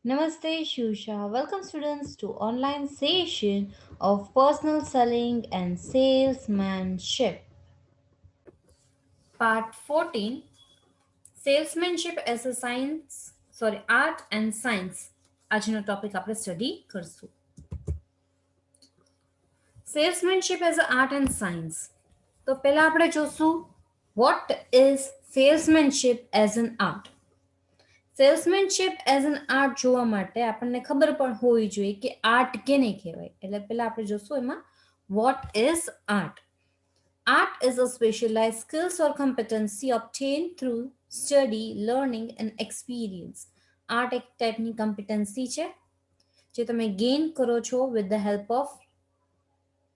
Namaste Shusha. Welcome students to online session of personal selling and salesmanship. Part 14 Salesmanship as a science, art and science. આજનો topic આપણે study કરશું. Salesmanship as a art and science. તો પહેલા આપણે જોશું what is salesmanship as an art. Salesmanship as an art જોવા માટે આપણને ખબર પણ હોવી જોઈએ કે આર્ટ કેને કહેવાય. એટલે પહેલા આપણે જોશું એમાં what is art. Art is a specialized skills or competency obtained through study, learning and experience. Art એક ટાઈપની competency છે જે તમે gain કરો છો with the help of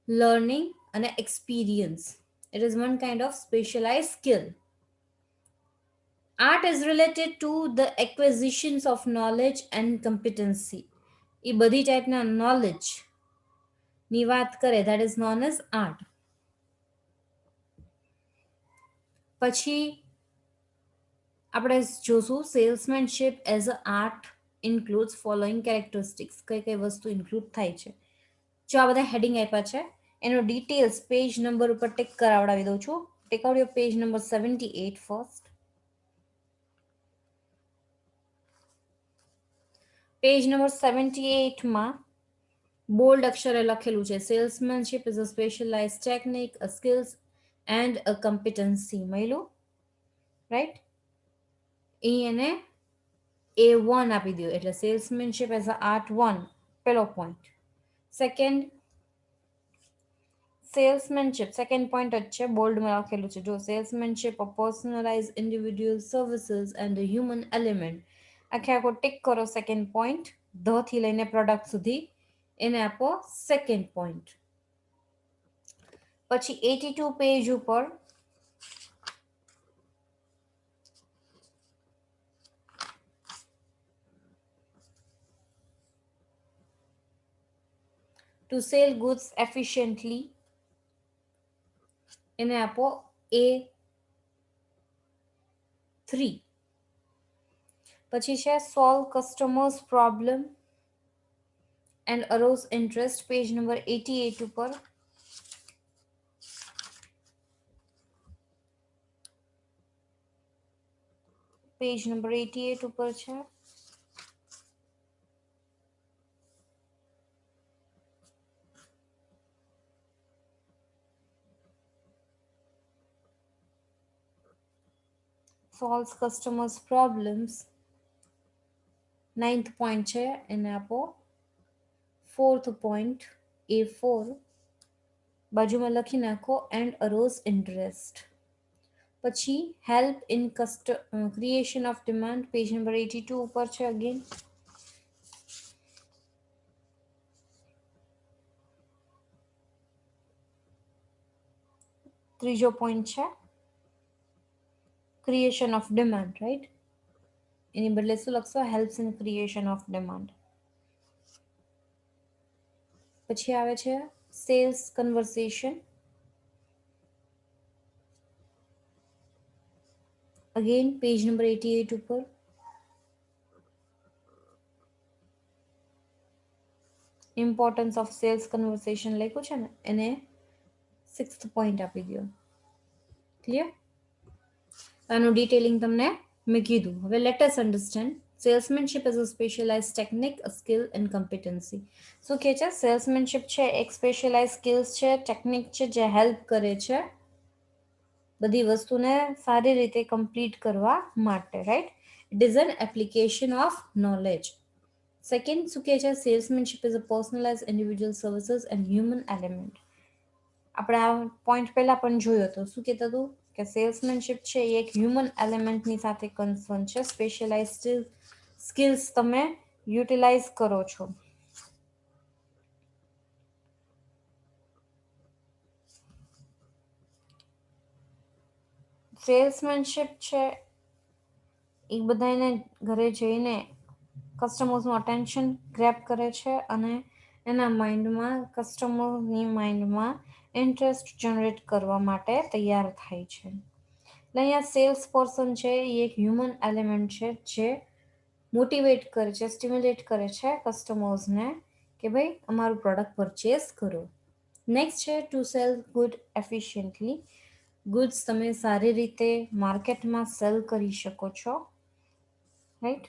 learning અને experience. It is one kind of specialized skill. Art is related to the acquisitions of knowledge and competency. એ બધી ટાઈપના knowledge ની વાત કરે, that is known as art. પછી આપણે જોશું salesmanship as a art includes following characteristics. કઈ કઈ વસ્તુ ઇન્ક્લુડ થાય છે. જો આ બધા હેડિંગ આપ્યા છે એનો ડિટેલ્સ પેજ નંબર ઉપર ટેક કરાવડાવી દઉં છું. Take out your page number 78 first. Page number 78 માં બોલ્ડ અક્ષરે લખેલું છે salesmanship is a specialise technique, a skills and a competency. મળ્યું રાઈટ. એ એને A1 આપી દો એટલે સેલ્સમેનશિપ એઝ અ આર્ટ 1 પેલો point. Second salesmanship second point જ છે, બોલ્ડમાં લખેલું છે જો salesmanship a personalise individual services and a human element. આખો ટિક કરો સેકન્ડ પોઈન્ટ. ધ થી લઈને પ્રોડક્ટ સુધી એને આપો સેકન્ડ પોઈન્ટ. પછી 82 પેજ ઉપર to sell goods efficiently એને આપો A3. પછી છે solve customers problem and arouse interest, page number 88 ઉપર. પેજ નંબર 88 ઉપર છે. solves customers problems 9th point છે એને આપો 4th point A4. બાજુમાં લખી નાખો and arouse interest. પછી help in creation of demand, page number 82 ઉપર છે અગેન. ત્રીજો પોઈન્ટ છે ક્રિએશન ઓફ ડિમાન્ડ, રાઈટ. એની બદલે શું લખશો helps in creation of demand. પછી આવે છે sales conversation. Again page number 88 ઉપર. ઇમ્પોર્ટન્સ ઓફ સેલ્સ કન્વર્સેશન લખ્યું છે ને એને 6th પોઈન્ટ આપી દો. ક્લિયર. આનું ડિટેલિંગ તમને મેં કીધું. હવે let us understand salesmanship is a specialise technique, a skill and competency. શું કહે છે સેલ્સમેનશિપ છે એક સ્પેશિયલાઇઝ સ્કિલ્સ છે, ટેકનિક છે જે હેલ્પ કરે છે બધી વસ્તુને સારી રીતે કમ્પ્લીટ કરવા માટે, right. It is an application of knowledge. Second શું કહે છે salesmanship is a personalise individual services and human element. આપણે આ પોઈન્ટ પહેલા પણ જોયો હતો. શું કહેતું હતું કે સેલ્સમેનશિપ છે એ એક હ્યુમન એલિમેન્ટની સાથે કન્સર્ન છે. સ્પેશિયલાઇઝ સ્કિલ્સ તમે યુટિલાઇઝ કરો છો. સેલ્સમેનશિપ છે એ બધાને ઘરે જઈને કસ્ટમર્સનું અટેન્શન ગ્રેપ કરે છે અને એના માઇન્ડમાં કસ્ટમરની માઇન્ડમાં ઇન્ટરેસ્ટ જનરેટ કરવા માટે તૈયાર થાય છે. એટલે અહીંયા સેલ્સ પર્સન છે એ એક હ્યુમન એલિમેન્ટ છે જે મોટિવેટ કરે છે, સ્ટિમ્યુલેટ કરે છે કસ્ટમર્સને કે ભાઈ અમારું પ્રોડક્ટ પરચેસ કરો. નેક્સ્ટ છે to sell good efficiently. Goods તમે સારી રીતે માર્કેટમાં સેલ કરી શકો છો, રાઈટ.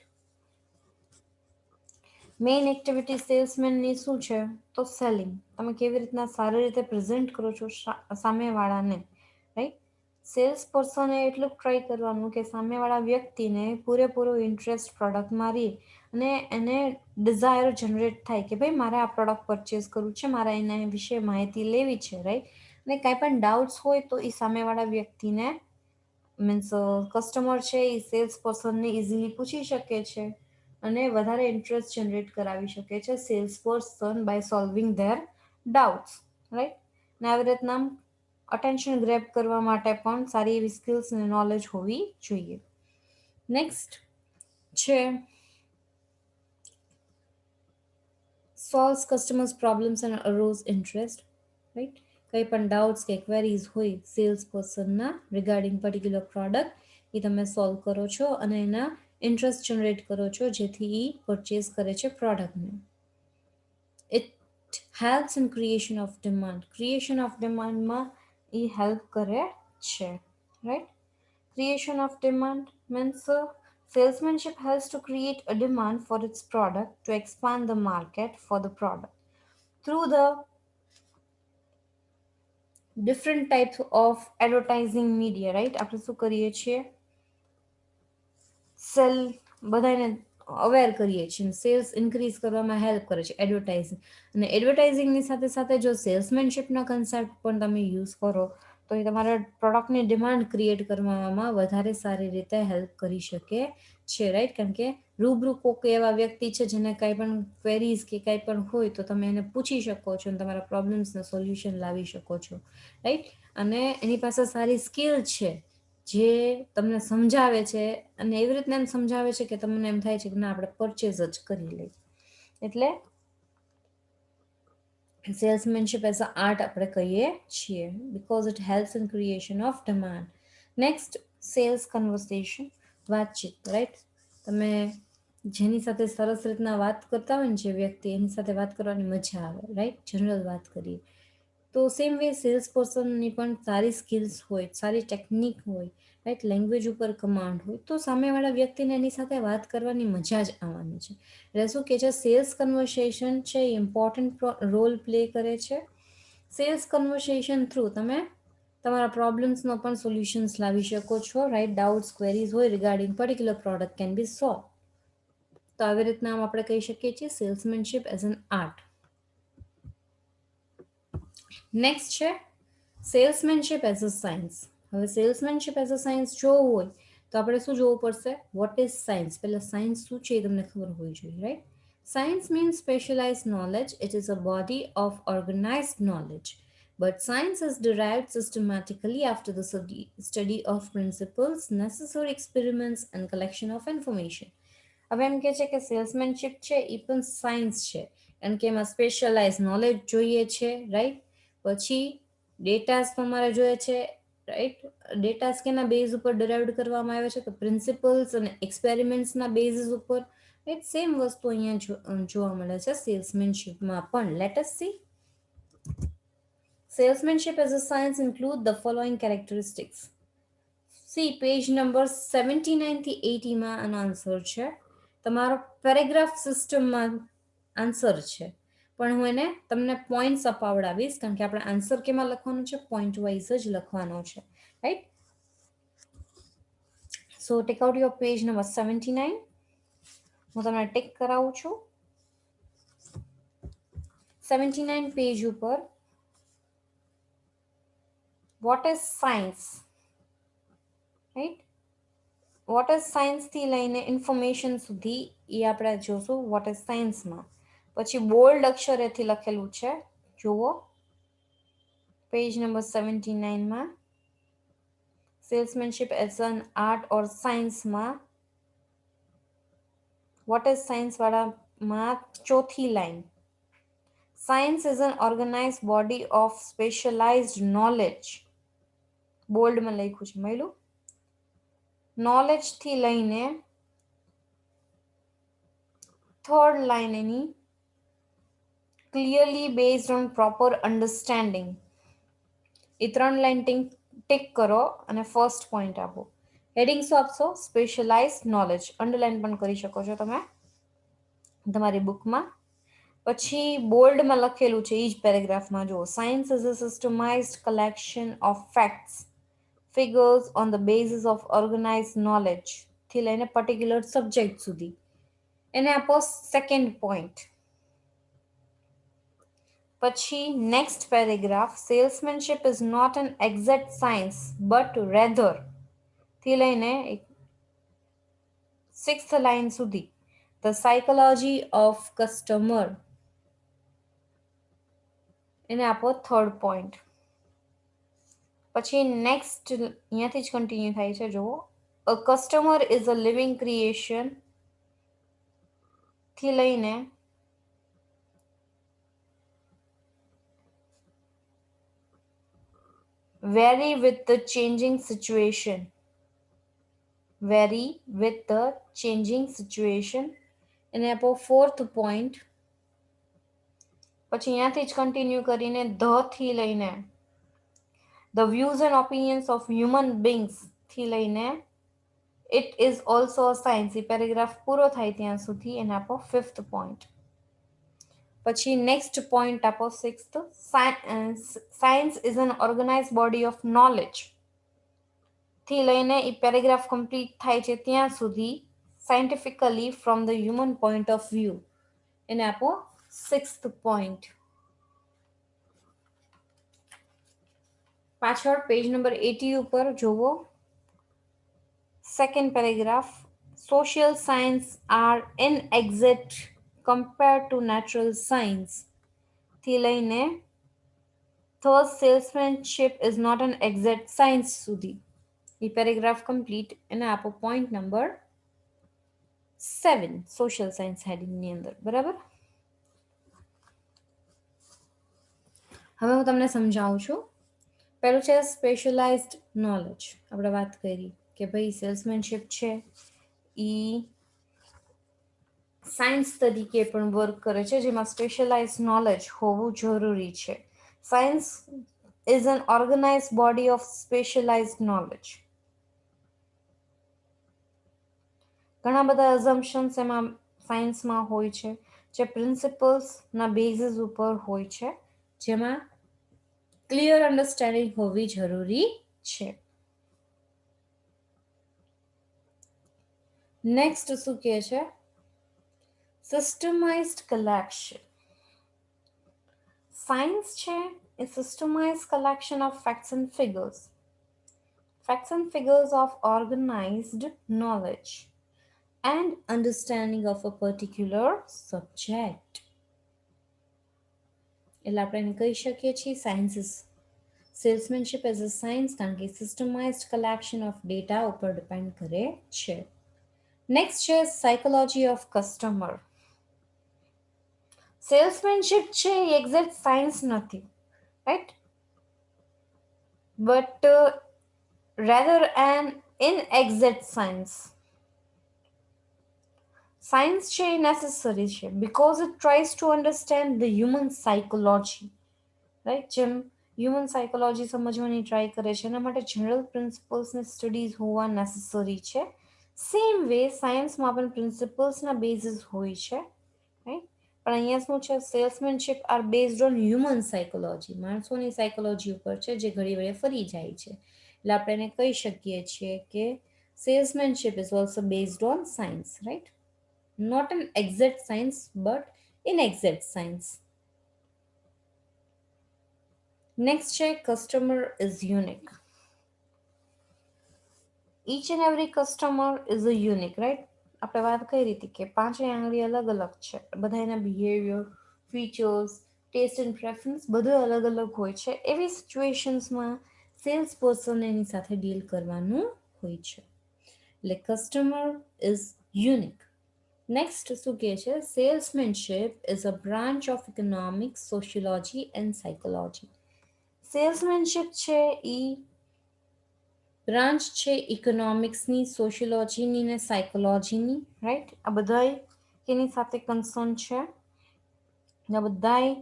મેઇન એક્ટિવિટી સેલ્સમેનની શું છે? તો સેલિંગ. તમે કેવી રીતના સારી રીતે પ્રેઝન્ટ કરો છો સામેવાળાને, રાઈટ. સેલ્સ પર્સને એટલું ટ્રાય કરવાનું કે સામેવાળા વ્યક્તિને પૂરેપૂરો ઇન્ટરેસ્ટ પ્રોડક્ટમાં રહી અને એને ડિઝાયર જનરેટ થાય કે ભાઈ મારે આ પ્રોડક્ટ પરચેસ કરવું છે, મારે એના વિશે માહિતી લેવી છે, રાઈટ. અને કાંઈ પણ ડાઉટ્સ હોય તો એ સામેવાળા વ્યક્તિને મીન્સ કસ્ટમર છે એ સેલ્સ પર્સનને ઇઝીલી પૂછી શકે છે અને વધારે ઇન્ટરેસ્ટ જનરેટ કરાવી શકે છે sales person by solving their doubts, right. ને આવી રીતના અટેન્શન ગ્રેપ કરવા માટે પણ સારી એવી સ્કિલ્સ અને નોલેજ હોવી જોઈએ. નેક્સ્ટ છે solves customers problems and arouse interest, right. કંઈ પણ ડાઉટ્સ કે ક્વેરીઝ હોય સેલ્સ પર્સનના રિગાર્ડિંગ પર્ટિક્યુલર પ્રોડક્ટ એ તમે સોલ્વ કરો છો અને એના ઇન્ટરેસ્ટ જનરેટ કરો છો જેથી એ પરચેસ કરે છે પ્રોડક્ટને. It helps in creation of demand. Creation of ડિમાન્ડમાં એ હેલ્પ કરે છે, right. Creation of demand means salesmanship helps to create a demand for its product to expand the market for the product through the different types of advertising media, right. આપણે શું કરીએ છીએ? Cell બધાને aware કરીએ છીએ, cells increase કરવામાં help કરે છે એડવર્ટાઇઝિંગ. અને એડવર્ટાઇઝિંગની સાથે સાથે જો સેલ્સમેનશિપના કન્સેપ્ટ પણ તમે યુઝ કરો તો એ તમારા પ્રોડક્ટની ડિમાન્ડ ક્રિએટ કરવામાં વધારે સારી રીતે હેલ્પ કરી શકે છે, રાઈટ. કારણ કે રૂબરૂ કોઈક એવા વ્યક્તિ છે જેને કાંઈ પણ ક્વેરીઝ કે કાંઈ પણ હોય તો તમે એને પૂછી શકો છો અને તમારા પ્રોબ્લેમ્સને સોલ્યુશન લાવી શકો છો, રાઈટ. અને એની પાસે સારી સ્કિલ છે જે તમને સમજાવે છે અને એવી રીતના એમ સમજાવે છે કે તમને એમ થાય છે કે ના આપણે પરચેઝ જ કરી લઈએ. એટલે સેલ્સમેનશિપ એઝ અ આર્ટ આપણે કહીએ છીએ because it helps in creation of demand. Next sales conversation, વાતચીત, રાઈટ. તમે જેની સાથે સરસ રીતના વાત કરતા હોય ને જે વ્યક્તિ, એની સાથે વાત કરવાની મજા આવે, રાઈટ. જનરલ વાત કરીએ તો સેમ વે સેલ્સ પર્સનની પણ સારી સ્કિલ્સ હોય, સારી ટેકનિક હોય, રાઈટ. લેંગ્વેજ ઉપર કમાન્ડ હોય તો સામેવાળા વ્યક્તિને એની સાથે વાત કરવાની મજા જ આવવાની છે. એટલે શું કે છે સેલ્સ કન્વર્સેશન છે એ ઇમ્પોર્ટન્ટ રોલ પ્લે કરે છે. સેલ્સ કન્વર્સેશન થ્રુ તમે તમારા પ્રોબ્લેમ્સનો પણ સોલ્યુશન્સ લાવી શકો છો, રાઈટ. ડાઉટ્સ ક્વેરીઝ હોય regarding particular product can be solve. તો આવી રીતના આપણે કહી શકીએ છીએ સેલ્સમેનશિપ એઝ એન આર્ટ. નેક્સ્ટ છે સેલ્સમેનશિપ એઝ અ સાયન્સ. હવે સેલ્સમેનશિપ એઝ અ સાયન્સ જોવું હોય તો આપણે શું જોવું પડશે? Vote is science? પહેલાં સાયન્સ શું છે એ તમને ખબર હોવી જોઈએ, right. Science means specialized knowledge. It is a body of organized knowledge. But science is derived systematically after the study of principles, necessary experiments, and collection of information. હવે એમ કે છે કે સેલ્સમેનશિપ છે એ પણ સાયન્સ છે કારણ કે એમાં સ્પેશિયલાઇઝ નોલેજ જોઈએ છે, રાઈટ. પછી ડેટાસ તમારે જોઈએ છે, રાઈટ. ડેટાસ કેના બેઝ ઉપર ડેરાઇવ્ડ કરવામાં આવે છે? તો પ્રિન્સિપલ્સ અને એક્સપેરિમેન્ટ્સના બેઝિસ ઉપર, રાઈટ. સેમ વસ્તુ અહીંયા જોવા મળે છે સેલ્સમેનશિપમાં પણ. Let S C. Salesmanship as a science include the following characteristics. C page number 79 થી 80 માં આનો આન્સર છે. તમારો પેરેગ્રાફ સિસ્ટમમાં આન્સર છે પણ હું એને તમને પોઈન્ટ્સ અપાવડાવીશ કારણ કે આપણે આન્સર કેમાં લખવાનું છે? પોઈન્ટ વાઇઝ જ લખવાનો છે, right. So take out your page number 79. હું તમને ટેક કરાવું છું. 79 પેજ ઉપર what is science, right. What is સાયન્સથી લઈને ઇન્ફોર્મેશન સુધી એ આપણે જોશું વોટ ઇઝ સાયન્સમાં. પછી બોલ્ડ અક્ષરેથી લખેલું છે, જુઓ પેજ નંબર 79માં. Salesmanship as an art or સાયન્સમાં વોટ ઇઝ સાયન્સ વાળામાં ચોથી line. Science is an organise body of specialised knowledge. બોલ્ડમાં લખ્યું છે, મળ્યું. નોલેજથી લઈને થર્ડ લાઈન એની clearly based on proper understanding. એ 3 લાઈન ટિક કરો અને ફર્સ્ટ પોઈન્ટ આપો. હેડિંગ શું આપશો? Specialise knowledge. અંડરલાઈન પણ કરી શકો છો તમે તમારી બુકમાં. પછી બોલ્ડમાં લખેલું છે એ જ પેરેગ્રાફમાં જુઓ, science is a systemised collection of facts figures on the basis of organise knowledge થી લઈને પર્ટિક્યુલર સબ્જેક્ટ સુધી. એને આપો સેકન્ડ પોઈન્ટ. પછી next paragraph, salesmanship is not an exact science but rather થી લઈને 6th લાઈન સુધી, ધ સાયકોલોજી ઓફ કસ્ટમર. એને આપો થર્ડ પોઈન્ટ. પછી નેક્સ્ટ અહીંયાથી જ કન્ટિન્યુ થાય છે જુઓ, a customer is a living creation થી લઈને vary with the changing situation. Vary with the changing situation. એને આપો ફોર્થ પોઈન્ટ. પછી અહીંયાથી જ કન્ટિન્યુ કરીને ધ થી લઈને the views and opinions of human beings થી લઈને it is also a science. એ પેરેગ્રાફ પૂરો થાય ત્યાં સુધી એને આપો ફિફ્થ પોઈન્ટ. પછી નેક્સ્ટ પોઈન્ટ આપો sixth, science is an organise body of knowledge થી લઈને એ પેરેગ્રાફ કમ્પ્લીટ થાય છે ત્યાં સુધી, scientifically from the human point of view. એને આપો સિક્સ્થ પોઈન્ટ. પાછળ પેજ નંબર 80 ઉપર જોવો, second paragraph, social science R inexact compare to natural science થી લઈને third, salesmanship is not an exact science સુધી. એ પેરેગ્રાફ કમ્પ્લીટ. એને આપો પોઈન્ટ નંબર 7 સોશિયલ સાયન્સ હેડિંગની અંદર. બરાબર. હવે હું તમને સમજાવું છું. પહેલું છે સ્પેશિયલાઇઝડ નોલેજ. આપણે વાત કરી કે ભાઈ સેલ્સમેનશિપ છે એ સાયન્સ તરીકે પણ વર્ક કરે છે, જેમાં સ્પેશિયલાઇઝ નોલેજ હોવું જરૂરી છે. Science is an organise body of specialised knowledge. ઘણા બધા અઝમ્પશન્સ એમાં સાયન્સમાં હોય છે, જે પ્રિન્સિપલ્સના બેઝિસ ઉપર હોય છે, જેમાં ક્લિયર અન્ડરસ્ટેન્ડિંગ હોવી જરૂરી છે. નેક્સ્ટ શું કહે છે? સિસ્ટમાઇઝડ કલેક્શન. સાયન્સ છે એ systemise collection of facts and figures. Facts and figures of organized knowledge and understanding of a particular subject. એટલે આપણે એને કહી શકીએ છીએ science is salesmanship as a science, કારણ કે સિસ્ટમાઇઝડ કલેક્શન ઓફ ડેટા ઉપર ડિપેન્ડ કરે છે. નેક્સ્ટ છે સાયકોલોજી ઓફ કસ્ટમર. સેલ્સમેનશિપ છે એ એક્ઝેક્ટ સાયન્સ નથી, right, but rather an inexact science. Science છે એ necessary છે because it tries to understand the human psychology. Right, જેમ હ્યુમન સાયકોલોજી સમજવાની ટ્રાય કરે છે એના માટે જનરલ પ્રિન્સિપલ્સની સ્ટડીઝ હોવા નેસેસરી છે. સેમ વે સાયન્સમાં પણ પ્રિન્સિપલ્સના બેઝિસ હોય છે, રાઈટ. પણ અહીંયા શું છે? Salesmanship are based on human psychology. માણસોની સાયકોલોજી ઉપર છે, જે ઘડી વડે ફરી જાય છે. એટલે આપણે એને કહી શકીએ છીએ કે salesmanship is also based on science, right. Not an exact science but in exact science. Next છે customer is unique. Each and every customer is a unique, right. આપણે વાત કરી હતી કે પાંચેય આંગળી અલગ અલગ છે, બધા એના behaviour, features, taste and preference બધું અલગ અલગ હોય છે. એવી સિચ્યુએશન્સમાં સેલ્સ પર્સન એની સાથે ડીલ કરવાનું હોય છે. એટલે કસ્ટમર ઇઝ યુનિક. નેક્સ્ટ શું કહે છે? Salesmanship is a branch of economics, sociology and psychology. Salesmanship છે એ બ્રાન્ચ છે ઇકોનોમિક્સની, સોશિયોલોજીની ને સાયકોલોજીની, રાઈટ. આ બધા કેની સાથે કન્સર્ન છે? આ બધાય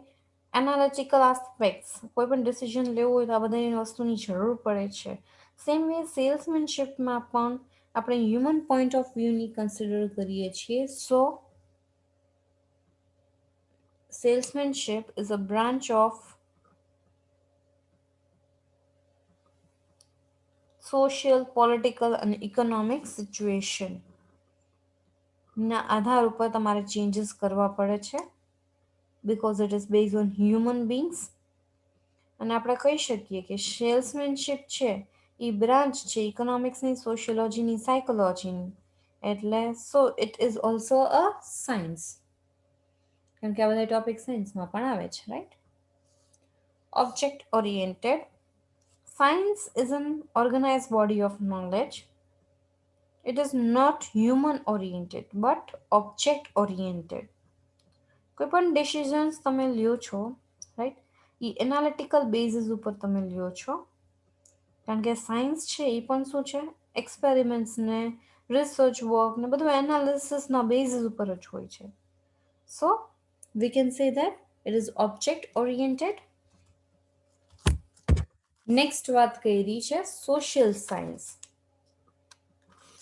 એનાલિટિકલ આસ્પેક્ટ્સ, કોઈ પણ ડિસિઝન લેવું હોય તો આ બધી વસ્તુની જરૂર પડે છે. સેમ વે સેલ્સમેનશિપમાં પણ આપણે હ્યુમન પોઈન્ટ ઓફ વ્યૂની કન્સિડર કરીએ છીએ. સો salesmanship is a branch of social, political and economic situation ના આધાર ઉપર તમારે ચેન્જીસ કરવા પડે છે because it is based on human beings. અને આપણે કહી શકીએ કે સેલ્સમેનશિપ છે એ બ્રાન્ચ છે ઇકોનોમિક્સની, સોશિયોલોજીની, સાયકોલોજીની. એટલે so it is also a science, કારણ કે આ બધા ટોપિક સાયન્સમાં પણ આવે છે, right? Object oriented science is an organized body of knowledge. It is not human oriented but object oriented. કોઈ પણ ડિસિઝન્સ તમે લ્યો છો, રાઈટ, એ એનાલિટિકલ બેઝિસ ઉપર તમે લ્યો છો, કારણ કે સાયન્સ છે એ પણ શું છે, એક્સપેરિમેન્ટ્સ ને રિસર્ચ વર્ક ને બધું એનાલિસિસના બેઝિસ ઉપર જ હોય છે. So we can say that it is object oriented. Next વાત કરી છે સોશિયલ સાયન્સ.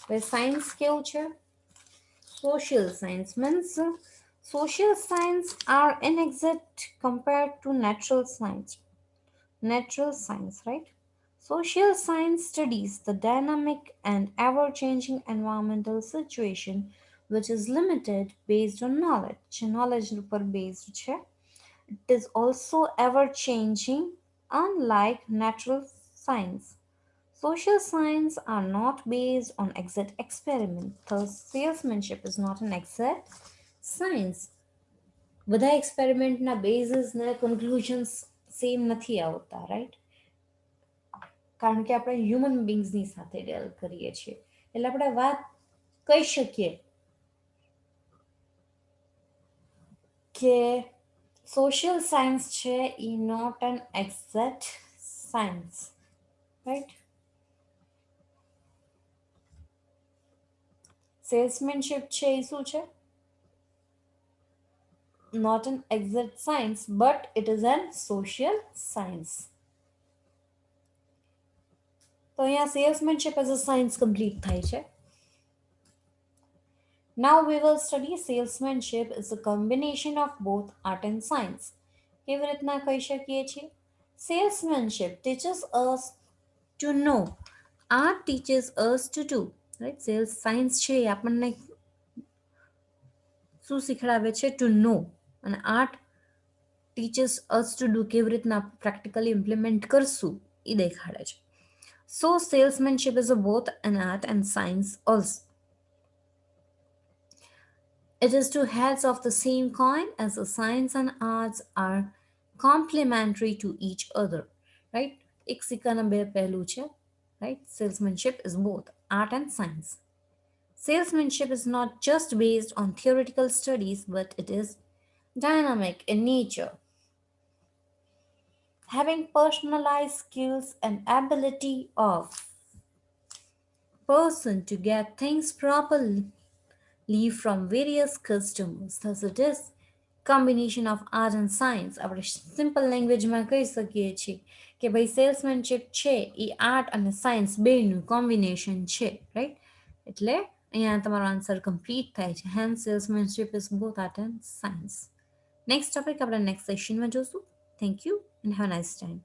હવે સાયન્સ કેવું છે? Social science means social science are inexact compared to natural science. Natural science, right? Social science studies the dynamic and ever changing environmental situation which is limited based on knowledge. Knowledge ઉપર based છે. It is also ever changing, unlike natural science. Social science are not based on exact experiment. Thus, salesmanship is not an exact science. બધા એક્સપેરિમેન્ટના basis ને conclusions same નથી આવતા, right? કારણ કે આપણે human બિંગ્સની સાથે ડેલ કરીએ છીએ, એટલે આપણે વાત કહી શકીએ કે સોશિયલ સાયન્સ છે એ not an exact science, right? Salesmanship છે એ શું છે? not an exact science, but it is an social science. તો અહીંયા salesmanship as a science complete થાય છે. Now we will study salesmanship is a combination of both art and science. કેવી રીતના કહી શકીએ છીએ? Salesmanship teaches us to know. Art teaches us to do. Right? Sales science છે એ આપણને શું શીખડાવે છે? To know. અને art teaches us to do, કેવી રીતના પ્રેક્ટિકલી ઇમ્પ્લિમેન્ટ કરશું એ દેખાડે છે. So salesmanship is a both an art and science also. It is two heads of the same coin, as the science and arts are complementary to each other. Right? એક સિક્કાના બે પહેલું છે. Right? Salesmanship is both art and science. Salesmanship is not just based on theoretical studies, but it is dynamic in nature, having personalized skills and ability of person to get things properly from various customers. Thus it is combination of art and science. આપણે simple લેંગ્વેજમાં કહી શકીએ છીએ કે ભાઈ salesmanship છે એ art અને સાયન્સ બેનું કોમ્બિનેશન છે, રાઈટ? એટલે અહીંયા તમારો આન્સર કમ્પ્લીટ થાય છે. Hence salesmanship is both art and science. Next topic આપણે નેક્સ્ટ સેશનમાં જોશું. Thank you and have a nice time.